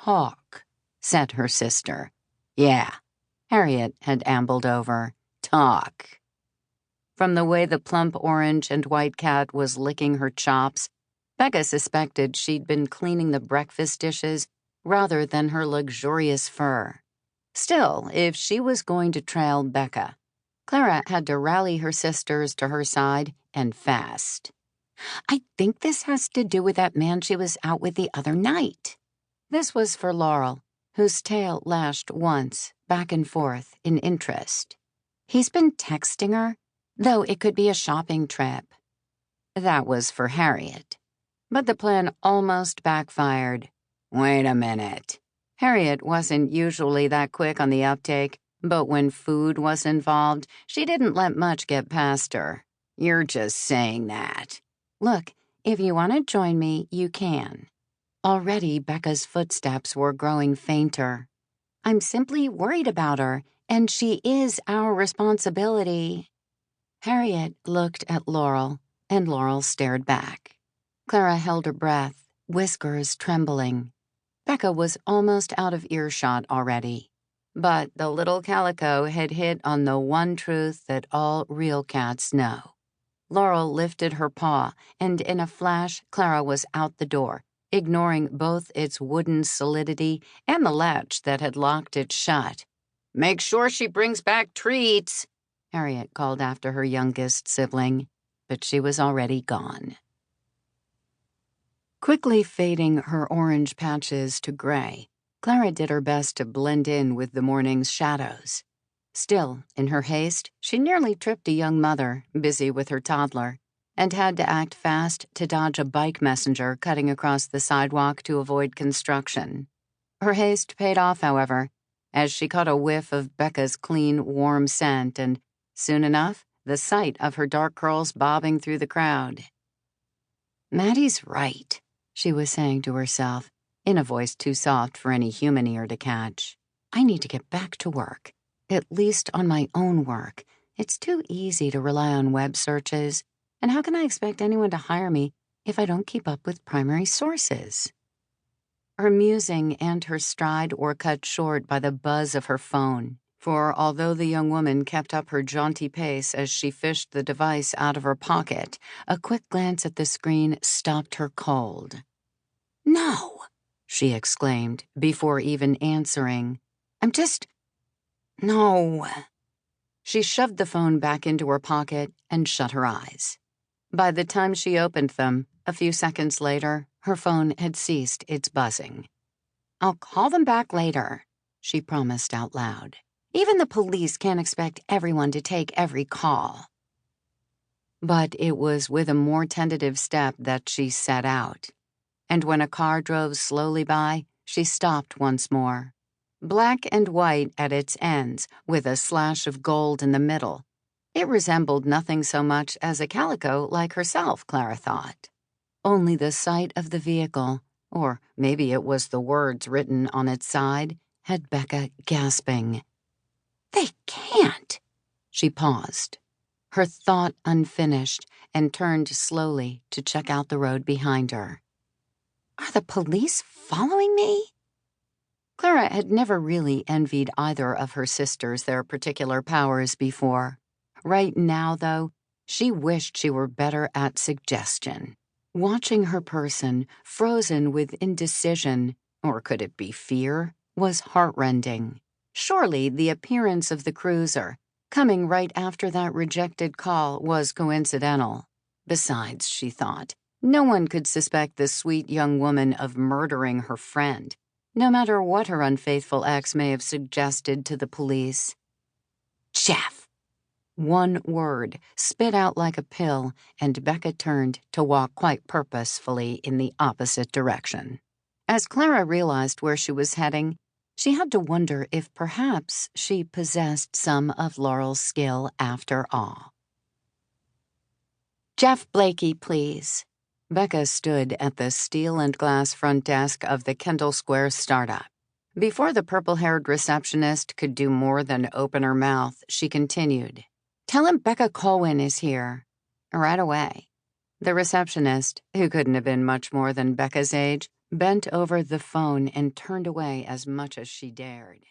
"Talk," said her sister. "Yeah," Harriet had ambled over. "Talk." From the way the plump orange and white cat was licking her chops, Becca suspected she'd been cleaning the breakfast dishes rather than her luxurious fur. Still, if she was going to trail Becca, Clara had to rally her sisters to her side and fast. "I think this has to do with that man she was out with the other night." This was for Laurel, whose tail lashed once, back and forth, in interest. "He's been texting her, though it could be a shopping trip." That was for Harriet. But the plan almost backfired. Wait a minute. Harriet wasn't usually that quick on the uptake, but when food was involved, she didn't let much get past her. "You're just saying that." "Look, if you want to join me, you can." Already, Becca's footsteps were growing fainter. "I'm simply worried about her, and she is our responsibility." Harriet looked at Laurel, and Laurel stared back. Clara held her breath, whiskers trembling. Becca was almost out of earshot already. But the little calico had hit on the one truth that all real cats know. Laurel lifted her paw, and in a flash, Clara was out the door, ignoring both its wooden solidity and the latch that had locked it shut. "Make sure she brings back treats," Harriet called after her youngest sibling, but she was already gone. Quickly fading her orange patches to gray, Clara did her best to blend in with the morning's shadows. Still, in her haste, she nearly tripped a young mother, busy with her toddler, and had to act fast to dodge a bike messenger cutting across the sidewalk to avoid construction. Her haste paid off, however, as she caught a whiff of Becca's clean, warm scent, and soon enough, the sight of her dark curls bobbing through the crowd. "Maddie's right," she was saying to herself, in a voice too soft for any human ear to catch. "I need to get back to work, at least on my own work. It's too easy to rely on web searches, and how can I expect anyone to hire me if I don't keep up with primary sources?" Her musing and her stride were cut short by the buzz of her phone, for although the young woman kept up her jaunty pace as she fished the device out of her pocket, a quick glance at the screen stopped her cold. "No!" she exclaimed, before even answering. No." She shoved the phone back into her pocket and shut her eyes. By the time she opened them, a few seconds later, her phone had ceased its buzzing. "I'll call them back later," she promised out loud. "Even the police can't expect everyone to take every call." But it was with a more tentative step that she set out. And when a car drove slowly by, she stopped once more. Black and white at its ends, with a slash of gold in the middle. It resembled nothing so much as a calico like herself, Clara thought. Only the sight of the vehicle, or maybe it was the words written on its side, had Becca gasping. "They can't!" She paused, her thought unfinished, and turned slowly to check out the road behind her. "Are the police following me?" Clara had never really envied either of her sisters their particular powers before. Right now, though, she wished she were better at suggestion. Watching her person, frozen with indecision, or could it be fear, was heartrending. Surely the appearance of the cruiser, coming right after that rejected call, was coincidental. Besides, she thought, no one could suspect the sweet young woman of murdering her friend, no matter what her unfaithful ex may have suggested to the police. "Jeff!" One word, spit out like a pill, and Becca turned to walk quite purposefully in the opposite direction. As Clara realized where she was heading, she had to wonder if perhaps she possessed some of Laurel's skill after all. "Jeff Blakey, please." Becca stood at the steel and glass front desk of the Kendall Square startup. Before the purple-haired receptionist could do more than open her mouth, she continued, "Tell him Becca Colwyn is here." Right away. The receptionist, who couldn't have been much more than Becca's age, bent over the phone and turned away as much as she dared.